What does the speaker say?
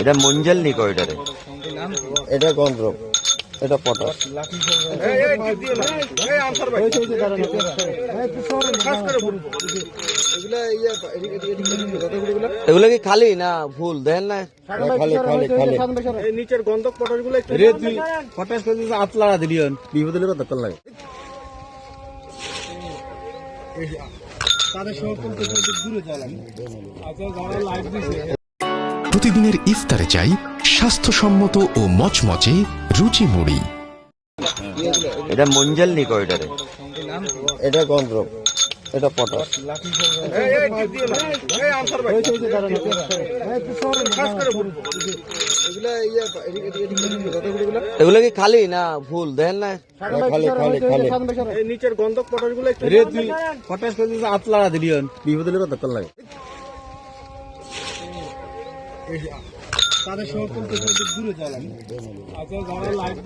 এটা মঞ্জল নিকো এটারে। এটা গন্ধরব, এটা পটাশ। এগুলো কি খালি না ফুল দেন না? খালি খালি খালি নিচের গন্ধক পটাশ গুলো পটাশ আতলাড়া দিলিয়ন বিপদ হলে কত লাগে। প্রতিদিনের ইফতারে চাই স্বাস্থ্যসম্মত ও মচমচে রুচি মুড়ি। এটা মঞ্জল নিকো এটারে। এটা গন্ধরব, এটা পটাশ। এগুলো কি খালি না ফুল দেন না? খালি খালি খালি নিচের গন্ধক পটাশ গুলো পটাশ আতলাড়া দিলিয়ন বিপদ হলে কত লাগে। তাদের সহ দূরে যাওয়া লাগে। আচ্ছা যারা লাইভ